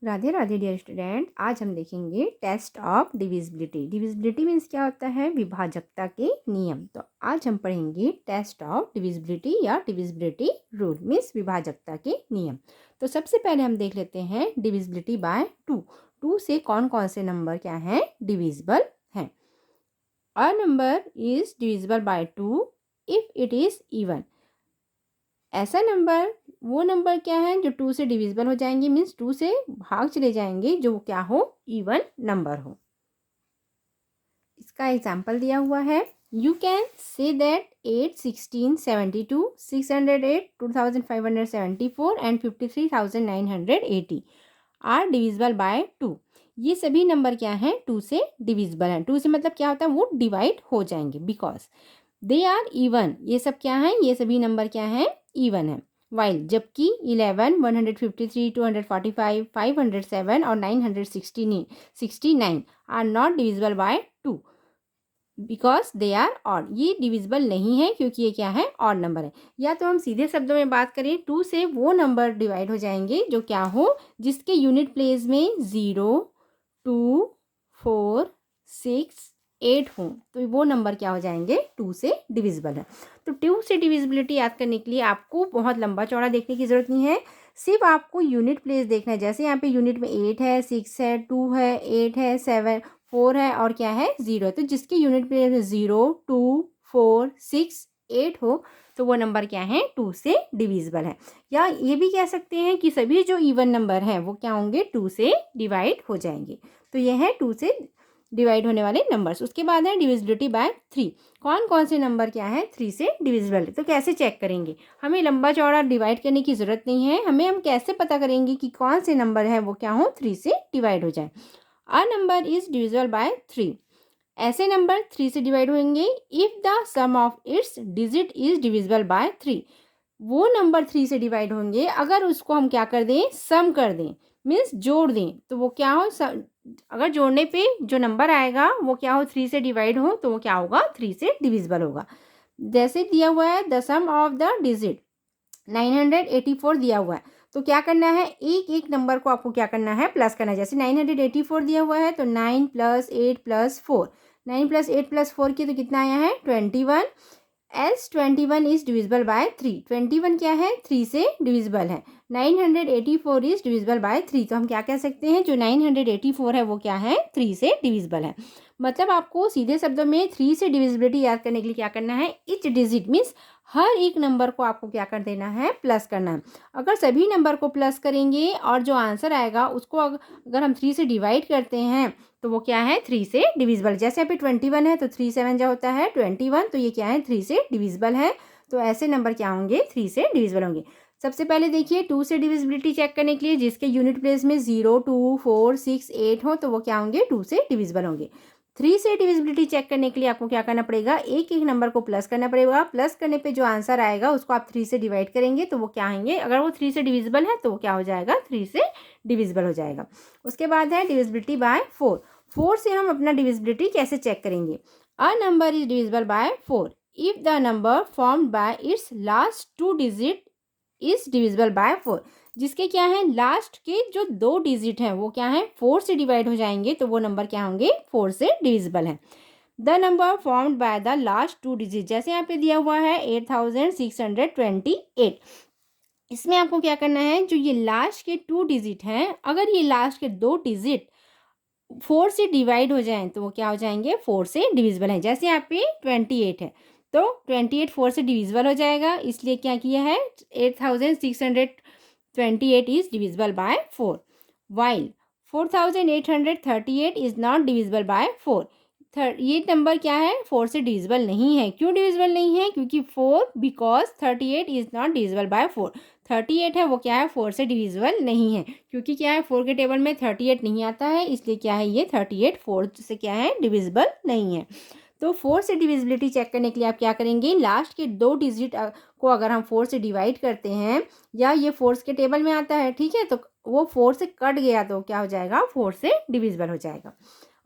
Radhe Radhe dear student, आज हम देखेंगे test of divisibility. Divisibility means क्या होता है? विभाजकता के नियम। तो आज हम पढ़ेंगे टेस्ट ऑफ डिविजिबिलिटी या डिविजिबिलिटी रूल मीन्स विभाजकता के नियम। तो सबसे पहले हम देख लेते हैं डिविजिबिलिटी बाय टू। टू से कौन कौन से नंबर क्या हैं? डिविजिबल हैं। अ number is divisible by to if it is even. ऐसा नंबर, वो नंबर क्या है जो टू से डिविजिबल हो जाएंगे, मीन्स टू से भाग चले जाएंगे, जो क्या हो? इवन नंबर हो। इसका एग्जाम्पल दिया हुआ है। You can say that 8, 16, 72, 608, 2574 and 53,980 are divisible by two. ये सभी नंबर क्या हैं? टू से डिविजिबल हैं। टू से मतलब क्या होता है? वो डिवाइड हो जाएंगे बिकॉज दे आर इवन। ये सब क्या है? ये सभी नंबर क्या है? इवन है। वाइल जबकि 11, 153, 245, 507 और 969 are not divisible by two because they are odd. ये डिविजिबल नहीं है क्योंकि ये क्या है? ऑड नंबर है। या तो हम सीधे शब्दों में बात करें, टू से वो नंबर डिवाइड हो जाएंगे जो क्या हो? जिसके यूनिट प्लेस में 0, 2, 4, 6, 8 हो, तो वो नंबर क्या हो जाएंगे? टू से डिविजिबल है। तो टू से डिविजिबिलिटी याद करने के लिए आपको बहुत लंबा चौड़ा देखने की जरूरत नहीं है, सिर्फ आपको यूनिट प्लेस देखना है। जैसे यहाँ पे यूनिट में 8 है, 6 है, 2 है, 8 है, 7, 4 है और क्या है? 0 है। तो जिसके यूनिट प्लेस में 0, 2, 4, 6, 8 हो, तो वो नंबर क्या है? टू से डिविजिबल है। या ये भी कह सकते हैं कि सभी जो इवन नंबर हैं वो क्या होंगे? टू से डिवाइड हो जाएंगे। तो ये है टू से डिवाइड होने वाले नंबर्स। उसके बाद है डिविजिबिलिटी बाय थ्री। कौन कौन से नंबर क्या है? थ्री से डिविजिबल है। तो कैसे चेक करेंगे? हमें लंबा चौड़ा डिवाइड करने की ज़रूरत नहीं है। हम कैसे पता करेंगे कि कौन से नंबर है वो क्या हो? थ्री से डिवाइड हो जाए। A number is divisible by three. ऐसे नंबर थ्री से डिवाइड होंगे if the sum of its digit is divisible by three. वो नंबर थ्री से डिवाइड होंगे अगर उसको हम क्या कर दें? सम कर दें, मीन्स जोड़ दें। तो वो क्या हो? अगर जोड़ने पे जो नंबर आएगा वो क्या हो? थ्री से डिवाइड हो, तो वो क्या होगा? थ्री से डिविजिबल होगा। जैसे दिया हुआ है the sum of the digit 984 दिया हुआ है, तो क्या करना है? एक एक नंबर को आपको क्या करना है? प्लस करना है। जैसे 984 दिया हुआ है तो 9 + 8 + 4, 9 + 8 + 4 की तो कितना आया है? 21। S 21 is divisible by three. 21 क्या है? थ्री से डिविजिबल है। 984 इज डिविजिबल बाय थ्री। तो हम क्या कह सकते हैं? जो 984 है वो क्या है? थ्री से डिविजिबल है। मतलब आपको सीधे शब्दों में थ्री से डिविजिबिलिटी याद करने के लिए क्या करना है? ईच डिजिट मीन्स हर एक नंबर को आपको क्या कर देना है? प्लस करना है। अगर सभी नंबर को प्लस करेंगे और जो आंसर आएगा उसको अगर हम थ्री से डिवाइड करते हैं तो वो क्या है? थ्री से डिविजिबल। जैसे यहाँ पे 21 है तो 3 7 जो होता है 21, तो ये क्या है? थ्री से डिविजिबल है। तो ऐसे नंबर क्या होंगे? थ्री से डिविजिबल होंगे। सबसे पहले देखिए टू से डिविजिबिलिटी चेक करने के लिए जिसके यूनिट प्लेस में 0, 2, 4, 6, 8 हो, तो वो क्या होंगे? टू से डिविजिबल होंगे। थ्री से डिविजिबिलिटी चेक करने के लिए आपको क्या करना पड़ेगा? एक एक नंबर को प्लस करना पड़ेगा। प्लस करने पे जो आंसर आएगा उसको आप थ्री से डिवाइड करेंगे तो वो क्या आएंगे? अगर वो थ्री से डिविजिबल है तो वो क्या हो जाएगा? थ्री से डिविजिबल हो जाएगा। उसके बाद है डिविजिबिलिटी बाय फोर। फोर से हम अपना डिविजिबिलिटी कैसे चेक करेंगे? अ number is divisible by four if the number formed by it's last two digit is divisible by four. जिसके क्या है? लास्ट के जो दो डिजिट हैं वो क्या है? फोर से डिवाइड हो जाएंगे, तो वो नंबर क्या होंगे? फोर से डिविजिबल है। The number formed by the last two digit, जैसे यहाँ पे दिया हुआ है 8628। इसमें आपको क्या करना है? जो ये लास्ट के टू डिजिट हैं, अगर ये लास्ट के दो डिजिट फोर से डिवाइड हो जाएं तो वो क्या हो जाएंगे? फोर से डिविजिबल है। जैसे यहाँ पे 28 है तो 28 फोर से डिविजिबल हो जाएगा, इसलिए क्या किया है? 8628 is divisible by four. While 4838 is not divisible by four. ये नंबर क्या है? फोर से डिविजिबल नहीं है। क्यों डिविजिबल नहीं है? क्योंकि four because 38 is not divisible by four. 38 है वो क्या है? फोर से डिविजिबल नहीं है। क्योंकि क्या है? फोर के टेबल में 38 नहीं आता है, इसलिए क्या है? ये 38 फोर से क्या है? डिविजिबल नहीं है। तो फोर से डिविजिबिलिटी चेक करने के लिए आप क्या करेंगे? लास्ट के दो डिजिट को अगर हम फोर से डिवाइड करते हैं, या ये फोर्स के टेबल में आता है, ठीक है, तो वो फोर से कट गया तो क्या हो जाएगा? फोर से डिविजिबल हो जाएगा।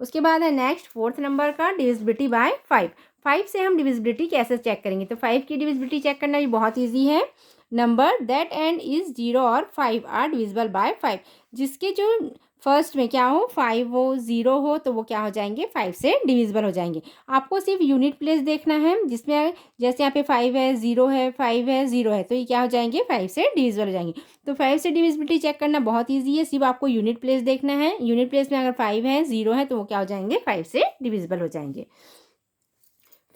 उसके बाद है नेक्स्ट फोर्थ नंबर का डिविजिबिलिटी बाय फाइव। फाइव से हम डिविजिबिलिटी कैसे चेक करेंगे? तो फाइव की डिविजिबिलिटी चेक करना भी बहुत ईजी है। नंबर दैट एंड इज 0 और 5 आर डिविजिबल बाय 5। जिसके जो फर्स्ट में क्या हो, 5 हो, 0 हो, तो वो क्या हो जाएंगे, 5 से डिविजिबल हो जाएंगे। आपको सिर्फ यूनिट प्लेस देखना है, जिसमें जैसे यहाँ पे 5 है, 0 है, 5 है, 0 है, तो ये क्या हो जाएंगे, 5 से डिविजिबल हो जाएंगे। तो 5 से डिविजिबिलिटी चेक करना बहुत ईजी है, सिर्फ आपको यूनिट प्लेस देखना है। यूनिट प्लेस में अगर 5 है, 0 है, तो वो क्या हो जाएंगे, 5 से डिविजिबल हो जाएंगे।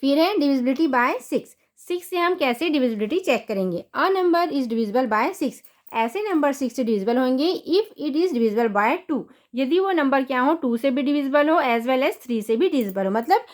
फिर है डिविजिबिलिटी बाय 6। 6 से हम कैसे डिविजिबिलिटी चेक करेंगे। अ नंबर इज डिविजिबल बाय 6। ऐसे नंबर 6 से डिविजिबल होंगे if it is divisible by 2। यदि वो नंबर क्या हो, 2 से भी डिविजिबल हो एज वेल एज 3 से भी डिविजिबल हो। मतलब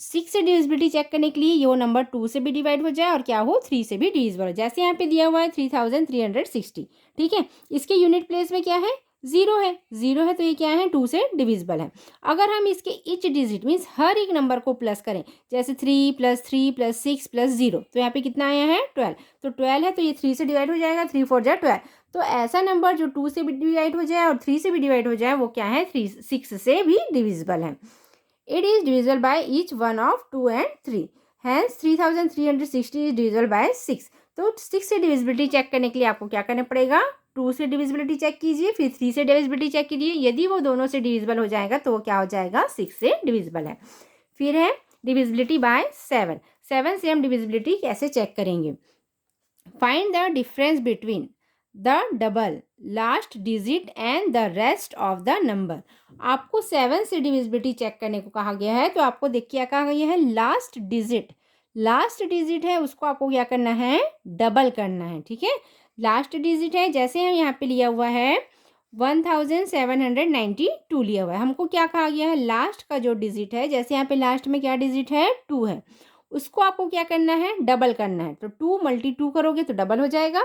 6 से डिविजिबिलिटी चेक करने के लिए ये वो नंबर 2 से भी डिवाइड हो जाए और क्या हो, 3 से भी डिविजिबल हो। जैसे यहाँ पे दिया हुआ है 3360, ठीक है। इसके यूनिट प्लेस में क्या है, 0 है। 0 है तो ये क्या है, 2 से डिविजिबल है। अगर हम इसके ईच डिजिट मीन्स हर एक नंबर को प्लस करें, जैसे 3 + 3 + 6 + 0, तो यहाँ पे कितना आया है, 12। तो 12 है तो ये 3 से डिवाइड हो जाएगा, 3 4 जा 12। तो ऐसा नंबर जो 2 से भी डिवाइड हो जाए और 3 से भी डिवाइड हो जाए, वो क्या है, 6 से भी डिविजिबल है। It is divisible by each one of 2 and 3। Hence 3360 is divisible by 6। तो 6 से डिविजिबिलिटी चेक करने के लिए आपको क्या करना पड़ेगा, 2 से डिविजिबिलिटी चेक कीजिए, फिर 3 से डिविजिबिलिटी चेक कीजिए। यदि वो दोनों से डिविजिबल हो जाएगा तो वो क्या हो जाएगा, 6 से डिविजिबल है। फिर है डिविजिबिलिटी बाय 7। 7 से हम डिविजिबिलिटी कैसे चेक करेंगे। Find the difference between the double last digit and the rest of the number. आपको 7 से डिविजिबिलिटी चेक करने को कहा गया है, तो आपको देखिए क्या कहा गया है, लास्ट डिजिट। लास्ट डिजिट है उसको आपको क्या करना है, डबल करना है, ठीक है। लास्ट डिजिट है, जैसे हम यहाँ पे लिया हुआ है 1792 लिया हुआ है। हमको क्या कहा गया है, लास्ट का जो डिजिट है, जैसे यहाँ पे लास्ट में क्या डिजिट है, 2 है, उसको आपको क्या करना है, डबल करना है। तो 2 × 2 करोगे तो डबल हो जाएगा।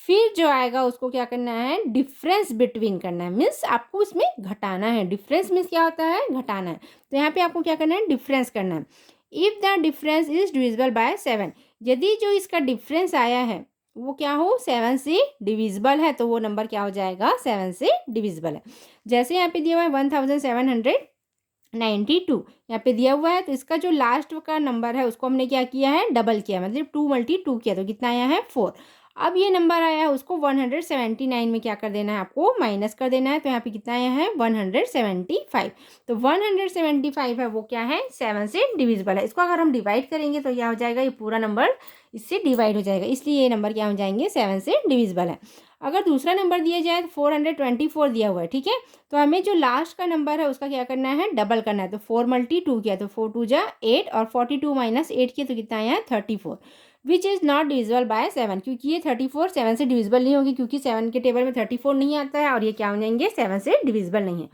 फिर जो आएगा उसको क्या करना है, डिफरेंस बिटवीन करना है, मीन्स आपको इसमें घटाना है। डिफरेंस मीन्स क्या होता है, घटाना है। तो यहाँ पे आपको क्या करना है, डिफरेंस करना है। If the difference is divisible bye 7, यदि जो इसका डिफरेंस आया है वो क्या हो, 7 से डिविजिबल है, तो वो नंबर क्या हो जाएगा, 7 से डिविजिबल है। जैसे यहाँ पे दिया हुआ है 1792 यहाँ पे दिया हुआ है, तो इसका जो लास्ट का नंबर है उसको हमने क्या किया है, डबल किया, मतलब 2 × 2 किया, तो कितना आया है, 4। अब ये नंबर आया है उसको 179 में क्या कर देना है, आपको माइनस कर देना है। तो यहाँ पे कितना आया है, 175। तो 175 है वो क्या है, 7 से डिविजिबल है। इसको अगर हम डिवाइड करेंगे तो क्या हो जाएगा, ये पूरा नंबर इससे डिवाइड हो जाएगा, इसलिए ये नंबर क्या हो जाएंगे, 7 से डिविजिबल है। अगर दूसरा नंबर दिया जाए तो 424 दिया हुआ है, ठीक है। तो हमें जो लास्ट का नंबर है उसका क्या करना है, डबल करना है। तो 4 × 2 किया तो 4 2 जा 8 और 42 - 8 किया तो कितना आया, 34, which is not divisible bye 7। क्योंकि ये 34 7 से डिविजिबल नहीं होगी, क्योंकि 7 के टेबल में 34 नहीं आता है, और ये क्या हो जाएंगे, 7 से डिविजिबल नहीं है।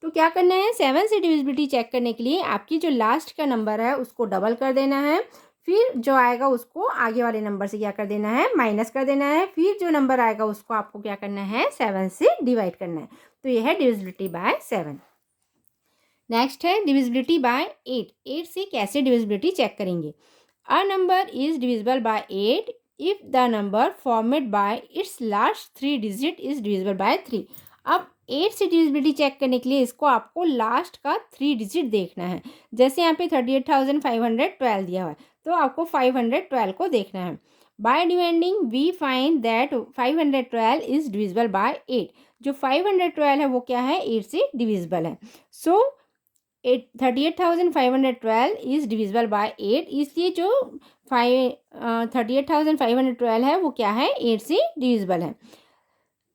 तो क्या करना है, 7 से डिविजिबिलिटी चेक करने के लिए आपकी जो लास्ट का नंबर है उसको डबल कर देना है। फिर जो आएगा उसको आगे वाले नंबर से क्या कर देना है, माइनस कर देना है। फिर जो नंबर आएगा उसको आपको क्या करना है, 7 से डिवाइड करना है। तो ये है डिविजिबिलिटी बाय 7। नेक्स्ट है डिविजिबिलिटी बाय 8। 8 से कैसे डिविजिबिलिटी चेक करेंगे। अ number is divisible by 8 if the number formed bye it's last 3 digit is divisible by 3। अब 8 से डिविजिबिलिटी चेक करने के लिए इसको आपको लास्ट का 3 डिजिट देखना है। जैसे यहाँ पे 38,512 दिया हुआ है, तो आपको 512 को देखना है। By dividing we find that 512 is divisible by 8। जो 512 है वो क्या है, 8 से डिविजिबल है। सो 38,512 इज डिविजिबल बाय 8, इसलिए जो 38,512 है वो क्या है, 8 से डिविजिबल है।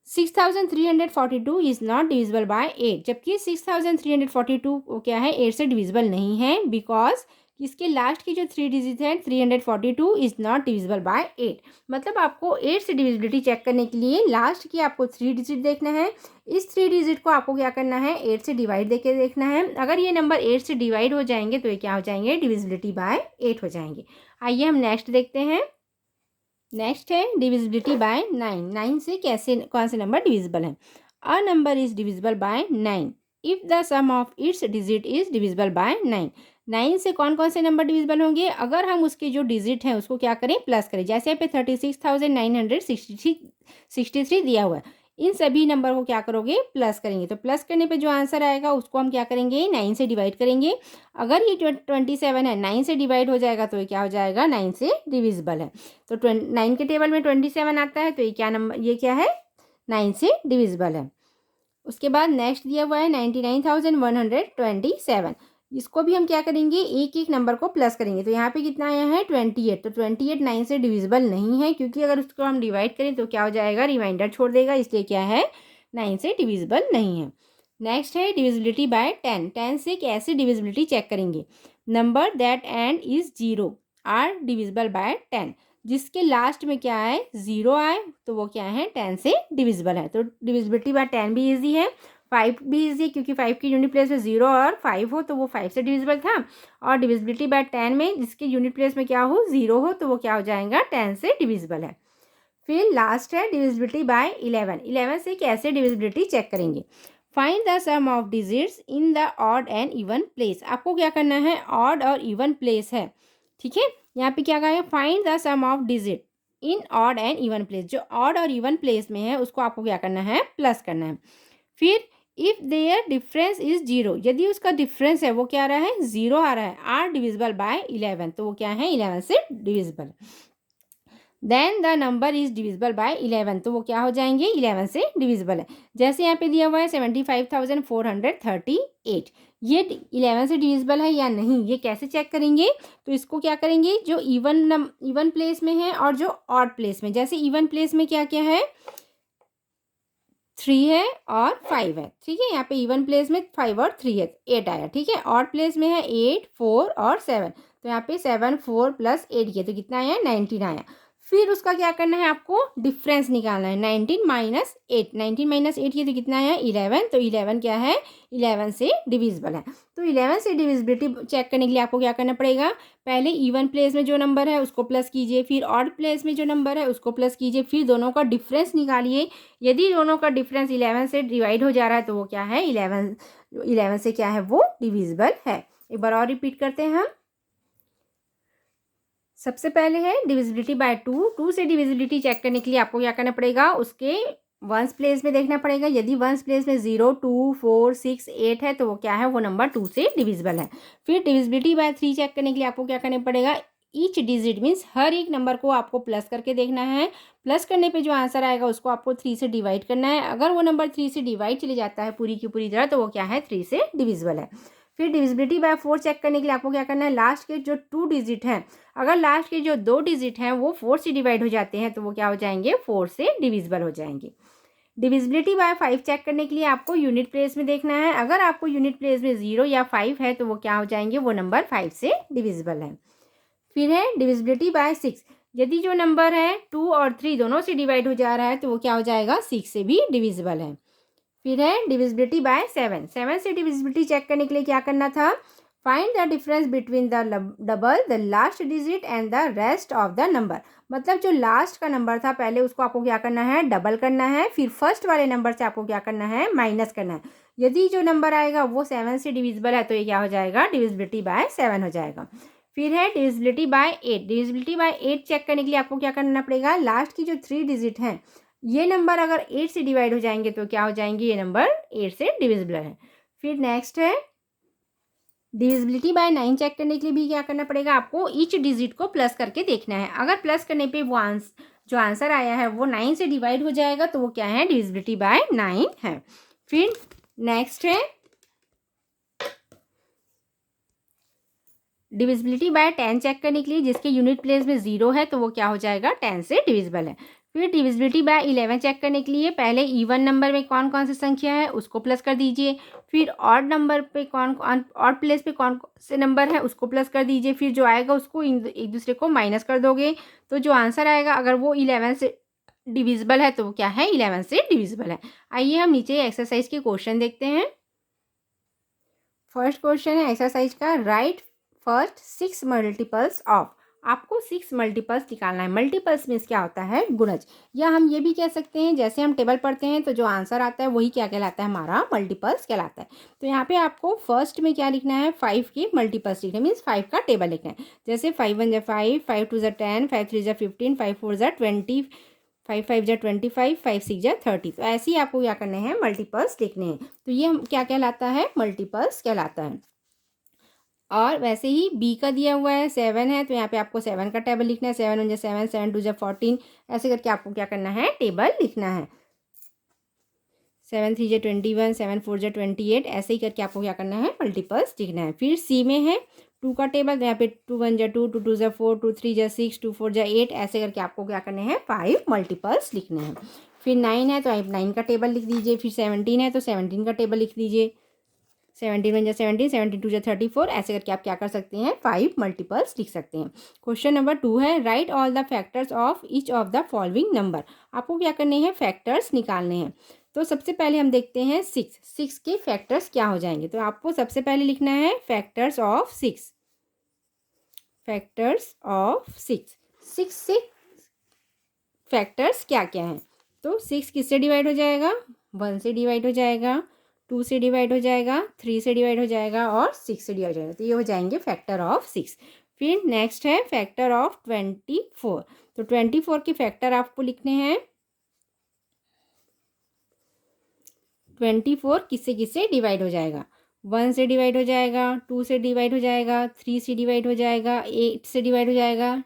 6,342 इज नॉट डिविजिबल बाय 8, जबकि 6,342 वो क्या है, 8 से डिविजिबल नहीं है, बिकॉज इसके लास्ट की जो 3 डिजिट है 342 इज नॉट डिविजिबल बाय 8। मतलब आपको 8 से डिविजिबिलिटी चेक करने के लिए लास्ट की आपको 3 डिजिट देखना है। इस 3 डिजिट को आपको क्या करना है, 8 से डिवाइड देके देखना है। अगर ये नंबर 8 से डिवाइड हो जाएंगे तो ये क्या हो जाएंगे, डिविजिबिलिटी बाय 8 हो जाएंगे। आइए हम नेक्स्ट देखते हैं। नेक्स्ट है डिविजिबिलिटी बाय 9। 9 से कैसे, कौन से नंबर डिविजिबल है। A number is divisible by 9 if the sum of its digit is divisible by 9। 9 से कौन कौन से नंबर डिविजिबल होंगे, अगर हम उसके जो डिजिट हैं उसको क्या करें, प्लस करें। जैसे यहाँ पे 36,963 दिया हुआ है, इन सभी नंबर को क्या करोगे, प्लस करेंगे। तो प्लस करने पे जो आंसर आएगा उसको हम क्या करेंगे, 9 से डिवाइड करेंगे। अगर ये 27 है, 9 से डिवाइड हो जाएगा तो ये क्या हो जाएगा, 9 से डिविजिबल है। तो 9 के टेबल में 27 आता है, तो ये क्या नंबर, ये क्या है, 9 से डिविजिबल है। उसके बाद नेक्स्ट दिया हुआ है 99,127। इसको भी हम क्या करेंगे, एक एक नंबर को प्लस करेंगे। तो यहाँ पे कितना आया है, 28। तो 28 9 से डिविजिबल नहीं है, क्योंकि अगर उसको हम डिवाइड करें तो क्या हो जाएगा, रिमाइंडर छोड़ देगा, इसलिए क्या है, 9 से डिविजिबल नहीं है। नेक्स्ट है डिविजिबिलिटी बाय 10। 10 से कैसे डिविजिबिलिटी चेक करेंगे। Number that end is 0 are divisible by 10। जिसके लास्ट में क्या है, 0 आए तो वो क्या है, 10 से डिविजिबल है। तो डिविजिबिलिटी बाय 10 भी ईजी है, 5 भी ईजी है, क्योंकि 5 की यूनिट प्लेस में 0 और 5 हो तो वो 5 से डिविजिबल था। और डिविजिबिलिटी बाय 10 में जिसके यूनिट प्लेस में क्या हो, 0 हो तो वो क्या हो जाएगा, 10 से डिविजिबल है। फिर लास्ट है डिविजिबिलिटी बाय 11। 11 से कैसे डिविजिबिलिटी चेक करेंगे। Find the sum of digits in the odd and even place. आपको क्या करना है, ऑड और इवन प्लेस है, ठीक है। यहाँ पे क्या कहा है, find the sum of digit in odd and even place. जो ऑड और इवन प्लेस में है उसको आपको क्या करना है, प्लस करना है। फिर इफ देयर डिफरेंस इज 0, यदि उसका डिफरेंस है वो क्या आ रहा है, 0 आ रहा है, आर डिविजिबल बाय 11, तो वो क्या है, 11 से divisible. Then the number is divisible by 11, तो वो क्या हो जाएंगे, 11 से डिविजिबल है। जैसे यहाँ पे दिया हुआ है 75,438, ये 11 से डिविजिबल है या नहीं, ये कैसे चेक करेंगे। तो इसको क्या करेंगे, जो इवन प्लेस में है और जो ऑड प्लेस में। जैसे इवन प्लेस में क्या क्या है, 3 है और 5 है, ठीक है। यहाँ पे इवन प्लेस में 5 और 3 है, 8 आया, ठीक है। ऑड प्लेस में है 8 4 और 7, तो यहाँ पे 7 4 प्लस 8 किया तो कितना आया, 19 आया। फिर उसका क्या करना है, आपको डिफरेंस निकालना है, 19 माइनस 8। 19 माइनस 8 किया तो कितना आया, 11। तो 11 क्या है, 11 से डिविजिबल है। तो 11 से डिविजिबिलिटी चेक करने के लिए आपको क्या करना पड़ेगा, पहले इवन प्लेस में जो नंबर है उसको प्लस कीजिए, फिर ऑड प्लेस में जो नंबर है उसको प्लस कीजिए, फिर दोनों का डिफरेंस निकालिए। यदि दोनों का डिफरेंस 11 से डिवाइड हो जा रहा है तो वो क्या है, 11 से क्या है, वो डिविजिबल है। एक बार और रिपीट करते हैं हम। सबसे पहले है डिविजिबिलिटी बाय 2। 2 से डिविजिबिलिटी चेक करने के लिए आपको क्या करना पड़ेगा, उसके वंस प्लेस में देखना पड़ेगा। यदि वंस प्लेस में 0 2 4 6 8 है तो वो क्या है, वो नंबर 2 से डिविजिबल है। फिर डिविजिबिलिटी बाय 3 चेक करने के लिए आपको क्या करना पड़ेगा, ईच डिजिट मीन्स हर एक नंबर को आपको प्लस करके देखना है। प्लस करने पे जो आंसर आएगा उसको आपको 3 से डिवाइड करना है। अगर वो नंबर 3 से डिवाइड चले जाता है पूरी की पूरी तरह तो वो क्या है, 3 से डिविजिबल है। फिर डिविजिबिलिटी बाय 4 चेक करने के लिए आपको क्या करना है, लास्ट के जो 2 डिजिट हैं, अगर लास्ट के जो 2 डिजिट हैं वो 4 से डिवाइड हो जाते हैं तो वो क्या हो जाएंगे, 4 से डिविजिबल हो जाएंगे। डिविजिबिलिटी बाय 5 चेक करने के लिए आपको यूनिट प्लेस में देखना है। अगर आपको यूनिट प्लेस में 0 या 5 है तो वो क्या हो जाएंगे, वो नंबर 5 से डिविजिबल है। फिर है डिविजिबिलिटी बाय 6। यदि जो नंबर है 2 और 3 दोनों से डिवाइड हो जा रहा है तो वो क्या हो जाएगा, 6 से भी डिविजिबल है। फिर है डिविजिबिलिटी बाय 7। 7 से डिविजिबिलिटी चेक करने के लिए क्या करना था, find the difference between the double the last digit and the rest of the number. मतलब जो लास्ट का नंबर था पहले उसको आपको क्या करना है, डबल करना है, फिर फर्स्ट वाले नंबर से आपको क्या करना है, माइनस करना है। यदि जो नंबर आएगा वो 7 से डिविजिबल है तो ये क्या हो जाएगा, डिविजिबिलिटी बाय 7 हो जाएगा। फिर है divisibility by 8। Divisibility by 8 check करने के लिए आपको क्या करना पड़ेगा, लास्ट की जो 3 डिजिट हैं ये नंबर अगर 8 से डिवाइड हो जाएंगे तो क्या हो जाएंगे, ये नंबर 8 से डिविजिबल है। फिर नेक्स्ट है डिविजिबिलिटी बाय 9 चेक करने के लिए भी क्या करना पड़ेगा, आपको ईच डिजिट को प्लस करके देखना है। अगर प्लस करने पे वो जो आंसर आया है वो 9 से डिवाइड हो जाएगा तो वो क्या है, डिविजिबिलिटी बाय 9 है। फिर नेक्स्ट है डिविजिबिलिटी बाय 10 चेक करने के लिए, जिसके यूनिट प्लेस में 0 है तो वो क्या हो जाएगा, 10 से डिविजिबल है। फिर डिविजिबिलिटी बाय 11 चेक करने के लिए पहले इवन नंबर में कौन कौन सी संख्या है उसको प्लस कर दीजिए, फिर ऑड नंबर पे ऑड प्लेस पे कौन से नंबर है उसको प्लस कर दीजिए, फिर जो आएगा उसको एक दूसरे को माइनस कर दोगे तो जो आंसर आएगा अगर वो 11 से डिविजिबल है तो वो क्या है, 11 से डिविजिबल है। आइए हम नीचे एक्सरसाइज के क्वेश्चन देखते हैं। फर्स्ट क्वेश्चन है एक्सरसाइज का, राइट फर्स्ट 6 मल्टीपल्स ऑफ। आपको 6 मल्टीपल्स निकालना है। मल्टीपल्स मीन्स क्या होता है, गुणज, या हम ये भी कह सकते हैं जैसे हम टेबल पढ़ते हैं तो जो आंसर आता है वही क्या कहलाता है, हमारा मल्टीपल्स कहलाता है। तो यहाँ पे आपको फर्स्ट में क्या लिखना है, 5 के मल्टीपल्स लिखना है, मीन्स 5 का टेबल लिखना है। जैसे 5 1 5, 5 2 10, 5 3 15, 5 4 20, 5 5 जा 25, 5 6 जा 30। तो ऐसे ही आपको क्या करने हैं, मल्टीपल्स लिखने हैं। तो ये हम क्या कहलाता है, मल्टीपल्स कहलाता है। और वैसे ही बी का दिया हुआ है 7 है, तो यहाँ पे आपको 7 का टेबल लिखना है। 7 1 जा 7, 7 2 जा 14, ऐसे करके आपको क्या करना है, टेबल लिखना है। 7 3 जा 21, 7 4 जा 28, ऐसे ही करके आपको क्या करना है, मल्टीपल्स लिखना है। फिर सी में है 2 का टेबल, तो यहाँ पे 2 1 जा 2, 2 2 जा 4, 2 3 जा 6, 2 4 जा 8, ऐसे करके आपको क्या करने हैं, 5 मल्टीपल्स लिखने हैं। फिर 9 है तो आप 9 का टेबल लिख दीजिए। फिर 17 है तो 17 का टेबल लिख दीजिए। 17 1 जा 17, 17 2 जा 34, ऐसे करके आप क्या कर सकते हैं, 5 मल्टीपल्स लिख सकते हैं। क्वेश्चन नंबर 2 है right all the factors of each of the following number. आपको क्या करने हैं, फैक्टर्स निकालने हैं। तो सबसे पहले हम देखते हैं 6 के फैक्टर्स क्या हो जाएंगे। तो आपको सबसे पहले लिखना है फैक्टर्स ऑफ 6। फैक्टर्स ऑफ 6 से फैक्टर्स क्या क्या हैं। तो 6 किससे डिवाइड हो जाएगा, 1 से डिवाइड हो जाएगा, 2 से डिवाइड हो जाएगा, 3 से डिवाइड हो जाएगा और 6 से डिवाइड हो जाएगा। तो ये हो जाएंगे फैक्टर ऑफ 6। फिर नेक्स्ट है फैक्टर ऑफ 24। तो 24 के फैक्टर आपको लिखने हैं। 24 किससे किससे डिवाइड हो जाएगा, 1 से डिवाइड हो जाएगा, 2 से डिवाइड हो जाएगा, 3 से डिवाइड हो जाएगा, 8 से डिवाइड हो जाएगा,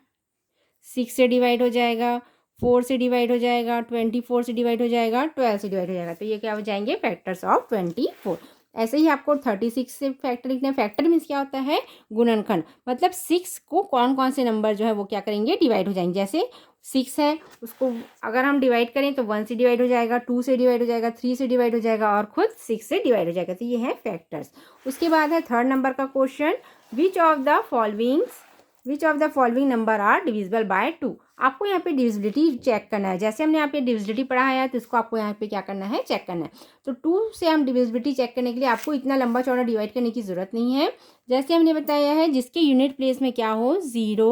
6 से डिवाइड हो जाएगा, 4 से डिवाइड हो जाएगा, 24 से डिवाइड हो जाएगा, 12 से डिवाइड हो जाएगा। तो ये क्या हो जाएंगे, फैक्टर्स ऑफ 24। ऐसे ही आपको 36 से फैक्टर लिखना है। फैक्टर मीन्स क्या होता है, गुणनखंड। मतलब 6 को कौन कौन से नंबर जो है वो क्या करेंगे, डिवाइड हो जाएंगे। जैसे 6 है, उसको अगर हम डिवाइड करें तो 1 से डिवाइड हो जाएगा, 2 से डिवाइड हो जाएगा, 3 से डिवाइड हो जाएगा और खुद 6 से डिवाइड हो जाएगा। तो ये है फैक्टर्स। उसके बाद है 3rd नंबर का question, which of the following number are divisible by 2। आपको यहाँ पे डिविजिबिलिटी चेक करना है। जैसे हमने यहाँ पे डिविजिबिलिटी पढ़ाया है तो इसको आपको यहाँ पे क्या करना है, चेक करना है। तो 2 से हम डिविजिबिलिटी चेक करने के लिए आपको इतना लंबा चौड़ा डिवाइड करने की ज़रूरत नहीं है। जैसे हमने बताया है, जिसके यूनिट प्लेस में क्या हो, 0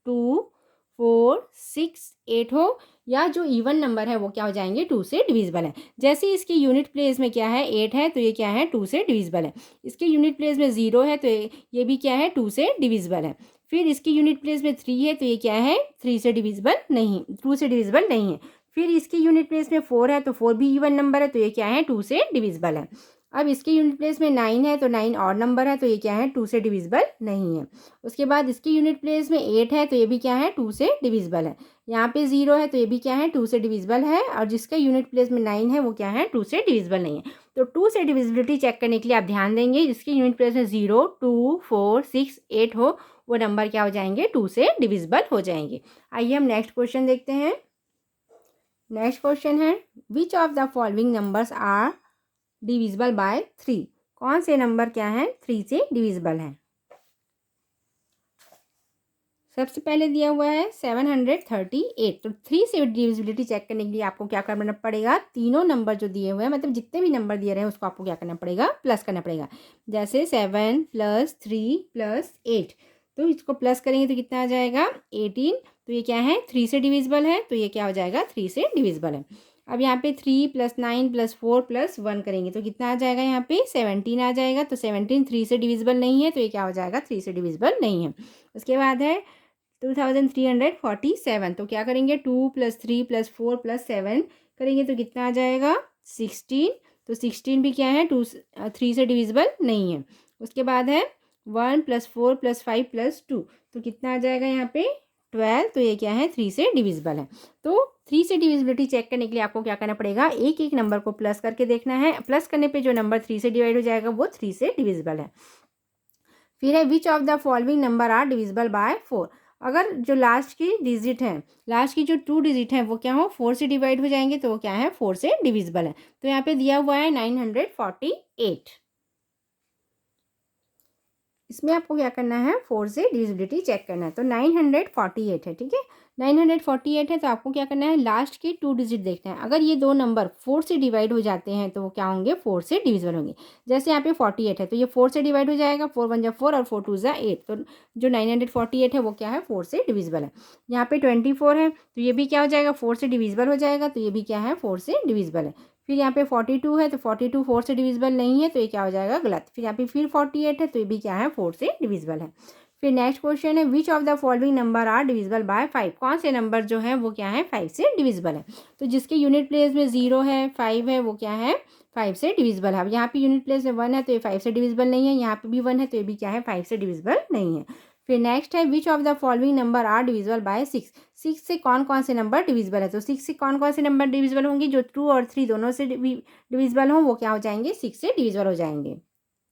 2 4 6 8 हो, या जो इवन नंबर है वो क्या हो जाएंगे, 2 से डिविजिबल है। जैसे इसके यूनिट प्लेस में क्या है, 8 है, तो ये क्या है, 2 से डिविजिबल है। इसके यूनिट प्लेस में 0 है तो ये भी क्या है, 2 से डिविजिबल है। फिर इसके यूनिट प्लेस में 3 है तो ये क्या है, 3 से डिविजिबल नहीं, 2 से डिविजिबल नहीं है। फिर इसके यूनिट प्लेस में 4 है तो 4 भी इवन नंबर है तो ये क्या है, 2 से डिविजिबल है। अब इसके यूनिट प्लेस में 9 है तो 9 ऑड नंबर है तो ये क्या है, 2 से डिविजिबल नहीं है। उसके बाद इसके यूनिट प्लेस में 8 है तो ये भी क्या है, 2 से डिविजिबल है। यहाँ पे 0 है तो ये भी क्या है, 2 से डिविजिबल है। और जिसका यूनिट प्लेस में 9 है वो क्या है, 2 से डिविजिबल नहीं है। तो 2 से डिविजिबिलिटी चेक करने के लिए आप ध्यान देंगे, जिसके यूनिट प्लेस में 0 2 4 6 8 हो, वो नंबर क्या हो जाएंगे, 2 से डिविजिबल हो जाएंगे। आइए हम नेक्स्ट क्वेश्चन देखते हैं। नेक्स्ट क्वेश्चन है, which of the following numbers are divisible by 3। कौन से नंबर क्या है, 3 से डिविजिबल है। सबसे पहले दिया हुआ है 738। तो 3 से डिविजिबिलिटी चेक करने के लिए आपको क्या करना पड़ेगा, तीनों नंबर जो दिए हुए हैं, मतलब जितने भी नंबर दिए रहे हैं उसको आपको क्या करना पड़ेगा, प्लस करना पड़ेगा। जैसे 7 + 3 + 8, तो इसको प्लस करेंगे तो कितना आ जाएगा, 18। तो ये क्या है, 3 से डिविजिबल है, तो ये क्या हो जाएगा, 3 से डिविजिबल है। अब यहाँ पे 3 + 9 + 4 + 1 करेंगे तो कितना आ जाएगा, यहाँ पे 17 आ जाएगा। तो 17 3 से डिविजिबल नहीं है, तो ये क्या हो जाएगा, 3 से डिविजिबल नहीं है। उसके बाद है 2347। तो क्या करेंगे, 2 + 3 + 4 + 7 करेंगे तो कितना आ जाएगा, 16। तो 16 भी क्या है, 3 से डिविजिबल नहीं है। उसके बाद है 1 + 4 + 5 + 2, तो कितना आ जाएगा यहाँ पे, 12। तो ये क्या है, 3 से डिविजिबल है। तो 3 से डिविजिबिलिटी चेक करने के लिए आपको क्या करना पड़ेगा, एक एक नंबर को प्लस करके देखना है। प्लस करने पे जो नंबर 3 से डिवाइड हो जाएगा वो 3 से डिविजिबल है। फिर है which of the following number are divisible by 4। अगर जो लास्ट की डिजिट है, लास्ट की जो 2 डिजिट है वो क्या हो, 4 से डिवाइड हो जाएंगे तो वो क्या है, 4 से डिविजिबल है। तो यहाँ पे दिया हुआ है 948। इसमें आपको क्या करना है, 4 से डिविजिबिलिटी चेक करना है। तो 948 है, ठीक है, 948 है। तो आपको क्या करना है, लास्ट के 2 डिजिट देखना है। अगर ये दो नंबर 4 से डिवाइड हो जाते हैं तो वो क्या होंगे, 4 से डिविजिबल होंगे। जैसे यहाँ पे 48 है तो ये 4 से डिवाइड हो जाएगा, 4 1 जा 4 और 4 2 जा 8। तो जो 948 है वो क्या है, 4 से डिविजिबल है। यहाँ पे 24 है तो ये भी क्या हो जाएगा, 4 से डिविजिबल हो जाएगा। तो ये भी क्या है, 4 से डिविजिबल है। फिर यहाँ पे 42 है तो 42 4 से डिविजिबल नहीं है, तो ये क्या हो जाएगा, गलत। फिर यहाँ पे फिर 48 है तो ये भी क्या है, 4 से डिविजिबल है। फिर नेक्स्ट क्वेश्चन है which of the following number are divisible by 5। कौन से नंबर जो है वो क्या है 5 से डिविजिबल है। तो जिसके यूनिट प्लेस में 0 है 5 है वो क्या है 5 से डिविजिबल है। अब यहाँ पे यूनिट प्लेस में 1 है तो ये 5 से डिविजिबल नहीं है, यहाँ पे भी 1 है तो ये भी क्या है 5 से डिविजिबल नहीं है। फिर नेक्स्ट है which of the following number are divisible by 6। 6 से कौन कौन से नंबर डिविजिबल है। तो 6 से कौन कौन से नंबर डिविजिबल होंगे, जो 2 और 3 दोनों से डिविजिबल हों वो क्या हो जाएंगे 6 से डिविजिबल हो जाएंगे।